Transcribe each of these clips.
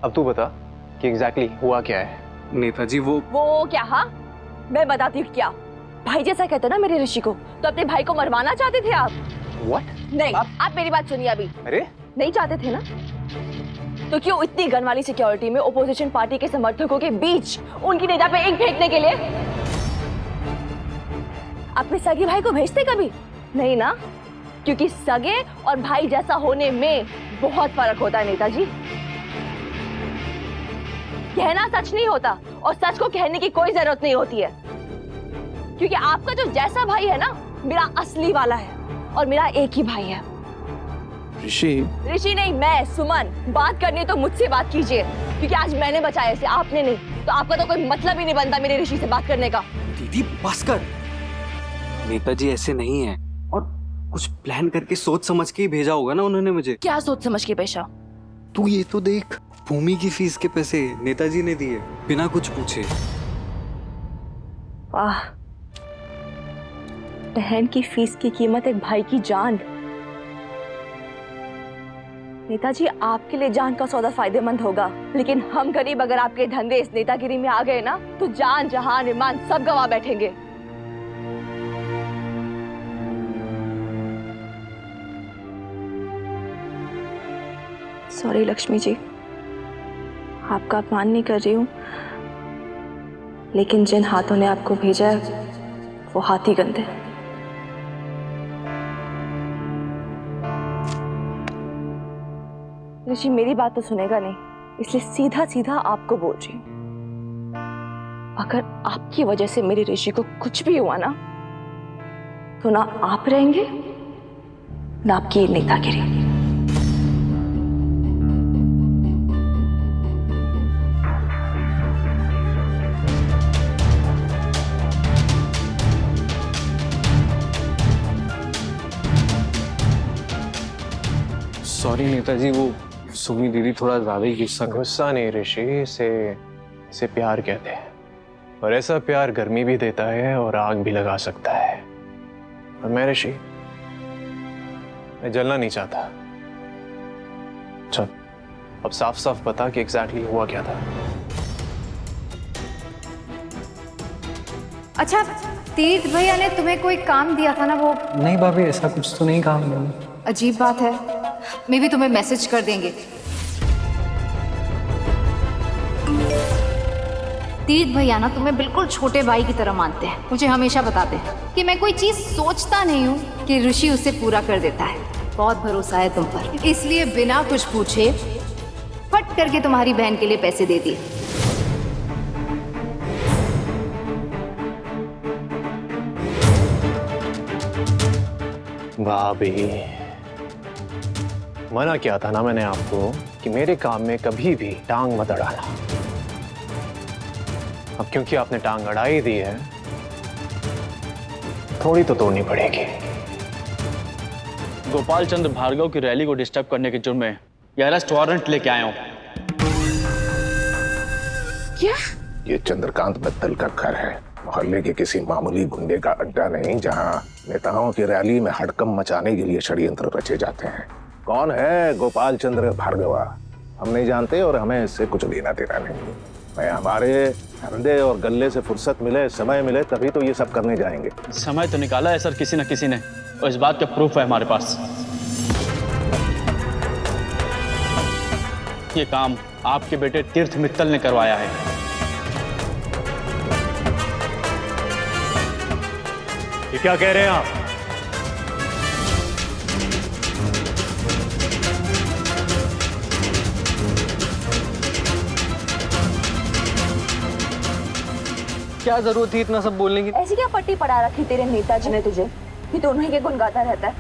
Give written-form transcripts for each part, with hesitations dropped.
अब तू बता कि एग्जैक्टली हुआ क्या है। नेताजी वो क्या? हाँ, मैं बताती हूँ क्या। भाई जैसा कहते ना मेरे ऋषि को, तो अपने भाई को मरवाना चाहते थे आप? What? नहीं, आप मेरी बात सुनिए अभी। अरे नहीं चाहते थे ना? तो क्यों इतनी गन वाली सिक्योरिटी में ओपोजिशन पार्टी के समर्थकों के बीच उनकी नेता पे इंक फेंकने के लिए अपने सगे भाई को भेजते कभी? नहीं ना, क्योंकि सगे और भाई जैसा होने में बहुत फर्क होता है नेताजी। कहना सच नहीं होता और सच को कहने की कोई जरूरत नहीं होती है, क्योंकि आपका जो जैसा भाई है ना, मेरा असली वाला है और मेरा एक ही भाई है। ऋषि नहीं, मैं सुमन। बात करनी है तो मुझसे बात कीजिए, क्योंकि आज मैंने बचाया इसे, आपने नहीं। तो आपका तो कोई मतलब ही नहीं बनता मेरे ऋषि से बात करने का। दीदी बस कर। नेताजी ऐसे नहीं है, और कुछ प्लान करके सोच समझ के ही भेजा होगा ना उन्होंने मुझे। क्या सोच समझ के पेशा? तू ये तो देख, भूमि की फीस के पैसे नेताजी ने दिए बिना कुछ पूछे। वाह, बहन की फीस की कीमत एक भाई की जान। नेताजी, आपके लिए जान का सौदा फायदेमंद होगा, लेकिन हम गरीब अगर आपके धंधे इस नेतागिरी में आ गए ना, तो जान जहान ईमान सब गवा बैठेंगे। सॉरी लक्ष्मी जी, आपका अपमान नहीं कर रही हूं, लेकिन जिन हाथों ने आपको भेजा है वो हाथ ही गंदे। ऋषि मेरी बात तो सुनेगा नहीं, इसलिए सीधा सीधा आपको बोल रही हूं, अगर आपकी वजह से मेरे ऋषि को कुछ भी हुआ ना, तो ना आप रहेंगे ना आपकी नेतागिरी। सॉरी नेताजी, वो सुमी दीदी थोड़ा ज्यादा ही गुस्सा नहीं ऋषि, इसे प्यार कहते हैं, और ऐसा प्यार गर्मी भी देता है और आग भी लगा सकता है। और मैं ऋषि, मैं जलना नहीं चाहता। चल अब साफ साफ बता कि एग्जैक्टली हुआ क्या था। अच्छा, तीर्थ भैया ने तुम्हें कोई काम दिया था ना? वो नहीं भाभी, ऐसा कुछ तो नहीं कहा मैंने। अजीब बात है, मे भी तुम्हें मैसेज कर देंगे। तीर्थ भैया ना तुम्हें बिल्कुल छोटे भाई की तरह मानते हैं। मुझे हमेशा बताते हैं कि मैं कोई चीज सोचता नहीं हूँ कि ऋषि उसे पूरा कर देता है। बहुत भरोसा है तुम पर, इसलिए बिना कुछ पूछे फट करके तुम्हारी बहन के लिए पैसे दे दिए। भाभी, मना किया था ना मैंने आपको कि मेरे काम में कभी भी टांग मत अड़ाना। अब क्योंकि आपने टांग अड़ा ही दी है, थोड़ी तो तोड़नी पड़ेगी। गोपाल चंद्र भार्गव की रैली को डिस्टर्ब करने के जुर्म में यह अरेस्ट वारंट लेके आया हूं। क्या? ये चंद्रकांत मित्तल का घर है, मोहल्ले के किसी मामूली गुंडे का अड्डा नहीं, जहां नेताओं की रैली में हड़कंप मचाने के लिए षड्यंत्र रचे जाते हैं। कौन है गोपाल चंद्र भार्गवा हम नहीं जानते, और हमें इससे कुछ लेना देना नहीं। मैं हमारे धंधे और गल्ले से फुर्सत मिले, समय मिले, तभी तो ये सब करने जाएंगे। समय तो निकाला है सर किसी न किसी ने, और इस बात का प्रूफ है हमारे पास। ये काम आपके बेटे तीर्थ मित्तल ने करवाया है। ये क्या कह रहे हैं आप? क्या जरूरत थी इतना सब बोलने की? ऐसी क्या पट्टी पड़ा रखी तेरे नेताजी ने तुझे कि तू उन्हीं के गुण गाता रहता है?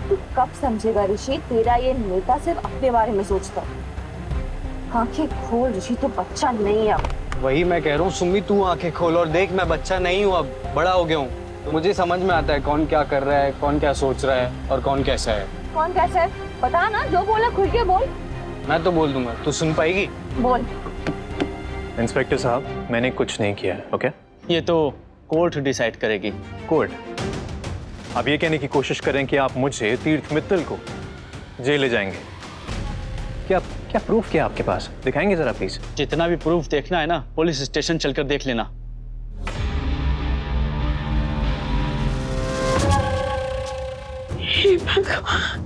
तू कब समझेगा ऋषि, तेरा ये नेता सिर्फ अपने बारे में सोचता है। आंखें खोल ऋषि, तू बच्चा नहीं है। वही मैं कह रहा हूँ सुमी, तू आंखें खोल और देख, मैं बच्चा नहीं हूँ, अब बड़ा हो गया हूँ। तो मुझे समझ में आता है कौन क्या कर रहा है, कौन क्या सोच रहा है और कौन कैसा है। कौन कैसा है बता ना, जो बोला खुल के बोल। मैं तो बोल दूंगा, तू सुन पाएगी? बोल। इंस्पेक्टर साहब, मैंने कुछ नहीं किया है। ओके, ये तो कोर्ट डिसाइड करेगी। कोर्ट? आप ये कहने की कोशिश करें कि आप मुझे तीर्थ मित्तल को जेल ले जाएंगे? क्या प्रूफ क्या आपके पास? दिखाएंगे जरा प्लीज। जितना भी प्रूफ देखना है ना, पुलिस स्टेशन चलकर देख लेना। हे भगवान,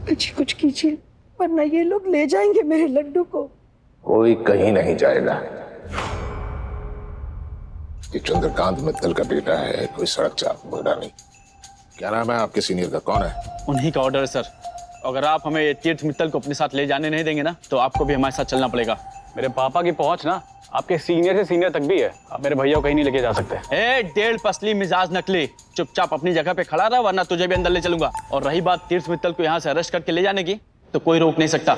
मुझे कुछ कीजिए वरना ये लोग ले जाएंगे मेरे लड्डू को। कोई कहीं नहीं जाएगा। ये चंद्रकांत मित्तल का बेटा है, कोई सड़क चाप मुंडा नहीं। क्या नाम है आपके सीनियर का? कौन है? उन्हीं का ऑर्डर है सर। अगर आप हमें ये तीर्थ मित्तल को अपने साथ ले जाने नहीं देंगे ना, तो आपको भी हमारे साथ चलना पड़ेगा। मेरे पापा की पहुंच ना आपके सीनियर से सीनियर तक भी है। आप मेरे भैया को कहीं नहीं लेके जा सकते। ए डेढ़ पसली मिजाज नकली, चुपचाप अपनी जगह पे खड़ा रहा, वरना तुझे भी अंदर ले चलूंगा। और रही बात तीर्थ मित्तल को यहाँ से अरेस्ट करके ले जाने की, तो कोई रोक नहीं सकता।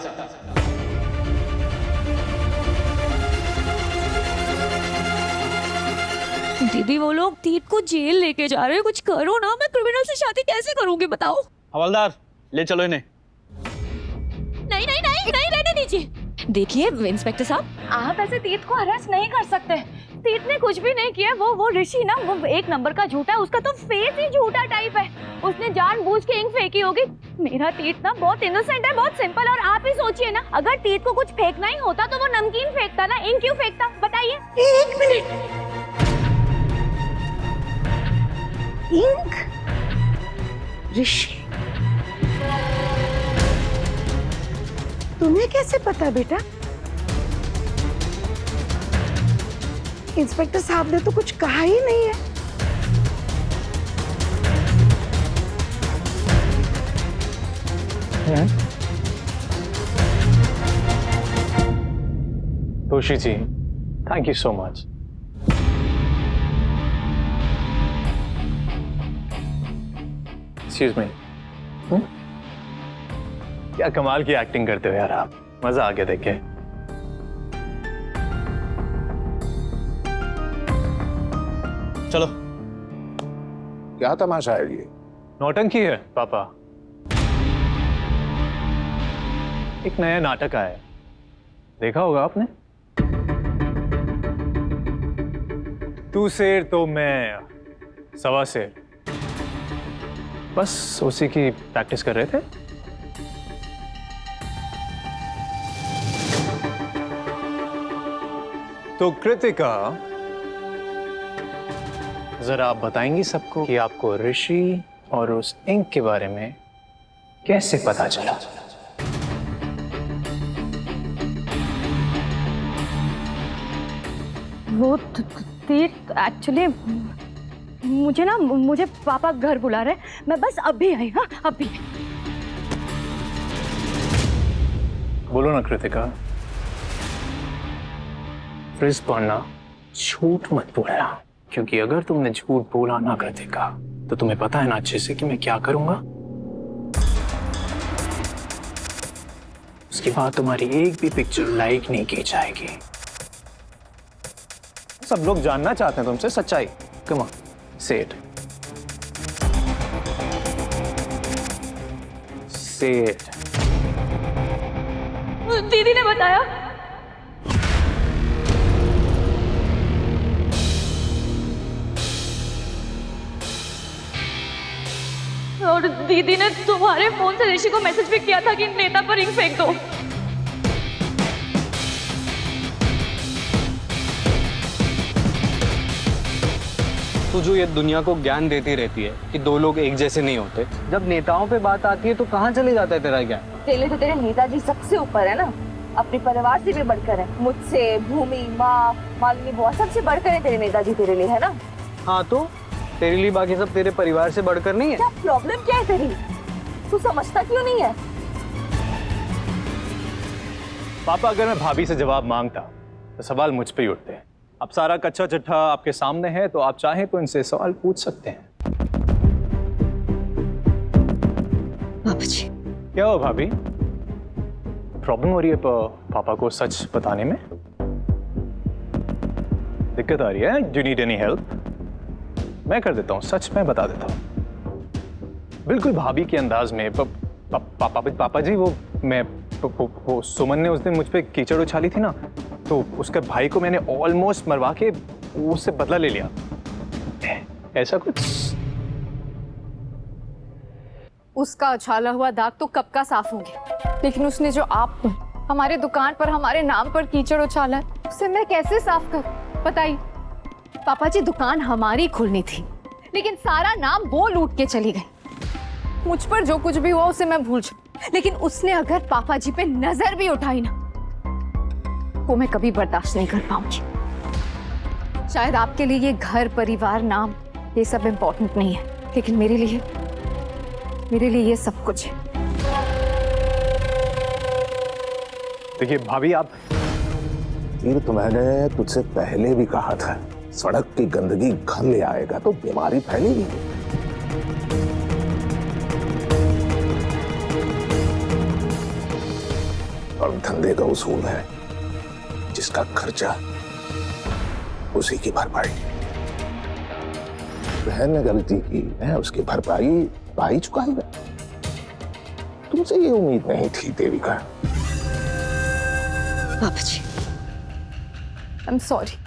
दीदी वो लोग तीर्थ को जेल लेके जा रहे हैं, कुछ करो ना। मैं क्रिमिनल से शादी कैसे करूंगी बताओ? हवलदार ले चलो इन्हें। नहीं नहीं नहीं नहीं, रहने दीजिए। देखिए इंस्पेक्टर साहब, आप ऐसे तीर्थ को अरेस्ट नहीं कर सकते। तीर्थ ने कुछ भी नहीं किया। वो ऋषि ना, वो एक नंबर का झूठा है। उसका तो फेस ही झूठा टाइप है। उसने जानबूझ के इंक फेंकी होगी। मेरा तीर्थ ना बहुत इनोसेंट है, बहुत सिंपल। और आप ही सोचिए ना, अगर तीर्थ को कुछ फेंकना ही होता तो वो नमकीन फेंकता ना, इंक क्यों फेंकता बताइए? एक मिनट, इंक? ऋषि, तुम्हें कैसे पता बेटा? इंस्पेक्टर साहब ने तो कुछ कहा ही नहीं है। Toshi ji, thank you so much. Excuse me. क्या कमाल की एक्टिंग करते हो यार आप, मजा आ गया देख के। चलो। क्या तमाशा है ये? नौटंकी है पापा। एक नया नाटक आया है, देखा होगा आपने। तू शेर तो मैं सवा शेर, बस उसी की प्रैक्टिस कर रहे थे। तो कृतिका, जरा आप बताएंगी सबको कि आपको ऋषि और उस इंक के बारे में कैसे पता चला? वो तीर्थ एक्चुअली मुझे पापा घर बुला रहे। मैं बस अभी आई। हाँ अभी। बोलो ना कृतिका, फ्रिज पढ़ना, झूठ मत बोलना, क्योंकि अगर तुमने झूठ बोला ना कृतिका, तो तुम्हें पता है ना अच्छे से कि मैं क्या करूंगा। उसके बाद तुम्हारी एक भी पिक्चर लाइक नहीं की जाएगी। सब लोग जानना चाहते हैं तुमसे सच्चाई। कम ऑन, से इट। से इट। दीदी ने बताया। और दीदी ने तुम्हारे फोन से ऋषि को मैसेज भी किया था कि नेता पर इंक फेंक दो। तू जो ये दुनिया को ज्ञान देती रहती है कि दो लोग एक जैसे नहीं होते, जब नेताओं पे बात आती है तो कहाँ चले जाता है तेरा ज्ञान? तेरे तो तेरे नेताजी सबसे ऊपर है ना, अपने परिवार से भी बढ़कर है। मुझसे, भूमि, माँ, मालिनी बुआ, सबसे बढ़कर है तेरे नेताजी तेरे लिए, है ना? हाँ तो तेरे लिए बाकी सब तेरे परिवार से बढ़कर नहीं है? क्या प्रॉब्लम क्या है तेरी? तू समझता क्यों नहीं है? पापा, अगर मैं भाभी से जवाब मांगता तो सवाल मुझ पे ही उठते हैं। अब सारा कच्चा चिट्ठा आपके सामने है, तो आप चाहें तो इनसे सवाल पूछ सकते हैं। पापा जी। क्या हो भाभी, प्रॉब्लम हो रही है पापा को सच बताने में? दिक्कत आ रही है? Do need any help? मैं कर देता हूँ, सच में बता देता हूँ बिल्कुल भाभी के अंदाज में। पापा जी, वो सुमन ने उस दिन मुझ पे कीचड़ उछाली थी ना, तो उसके भाई को मैंने ऑलमोस्ट मरवा के उससे बदला ले लिया, ऐसा कुछ। उसका उछाला हुआ दाग तो कब का साफ हो गया, लेकिन उसने जो आप पर, हमारे दुकान पर, हमारे नाम पर कीचड़ उछाला है, उसे मैं कैसे साफ करूं? बताइए। पापा जी, दुकान हमारी खुलनी थी, लेकिन सारा नाम वो लूट के चली गई। मुझ पर जो कुछ भी हुआ उसे मैं भूल जाऊं, लेकिन उसने अगर पापा जी पे नजर भी उठाई ना, वो मैं कभी बर्दाश्त नहीं कर पाऊंगी। शायद आपके लिए ये घर, परिवार, नाम, ये सब इम्पोर्टेंट नहीं है, लेकिन मेरे लिए ये सब कुछ है। देखिए भाभी, आप तीर्थ, मैंने तुझसे पहले भी कहा था, सड़क की गंदगी घर ले आएगा तो बीमारी फैलेगी। और धंधे का उसूल है, जिसका खर्चा उसी की भरपाई। बहन ने गलती की है, उसकी भरपाई भाई चुकाएगा। तुमसे ये उम्मीद नहीं थी देविका। पापा जी, आई एम सॉरी।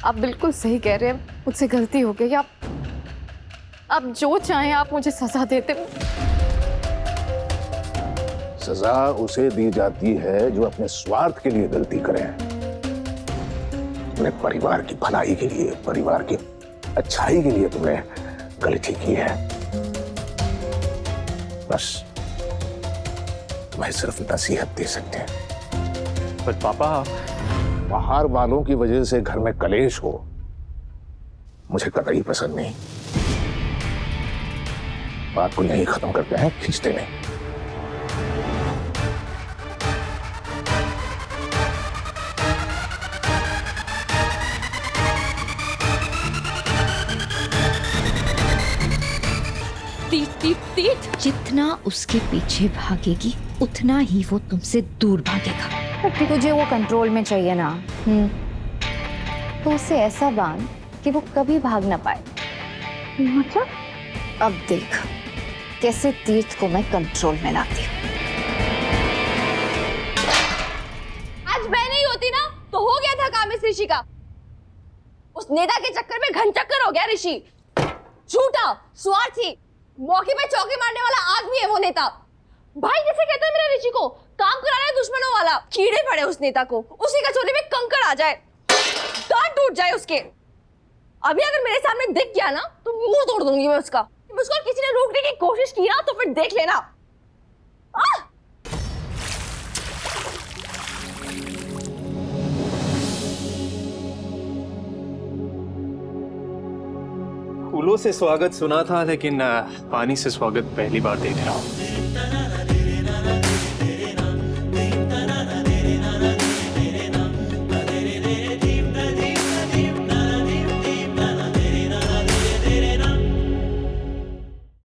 आप बिल्कुल सही कह रहे हैं, मुझसे गलती हो गई। आप जो चाहें आप मुझे सजा देते। सजा उसे दी जाती है जो अपने स्वार्थ के लिए गलती करे, अपने परिवार की भलाई के लिए, परिवार की अच्छाई के लिए तुमने गलती की है। बस तुम्हें सिर्फ नसीहत दे सकते हैं। पर पापा, बाहर वालों की वजह से घर में कलेश हो, मुझे कतई पसंद नहीं। बात को यहीं खत्म करते हैं, खींचते नहीं। तीर्थ, जितना उसके पीछे भागेगी उतना ही वो तुमसे दूर भागेगा। तुझे वो कंट्रोल में चाहिए ना, तो उसे ऐसा बांध कि वो कभी भाग ना पाए। मतलब? अब देख कैसे तीर्थ को मैं कंट्रोल में लाती हूँ। आज मैं नहीं होती ना तो हो गया था काम इस ऋषि का। उस नेता के चक्कर में घन चक्कर हो गया ऋषि। झूठा, स्वार्थी, मौके पे चौके मारने वाला आदमी है वो नेता। भाई जैसे कहते हैं मेरे ऋषि को, काम करा रहा है दुश्मनों वाला। कीड़े पड़े उस नेता को, उसी कचौरी में कंकड़ आ जाए, दांत टूट जाए उसके। अभी अगर मेरे सामने दिख गया ना तो मुंह तोड़ दूंगी मैं उसका। मुझको किसी ने रोकने की कोशिश की ना तो फिर देख लेना। फूलों से स्वागत सुना था, लेकिन पानी से स्वागत पहली बार देख रहा हूँ।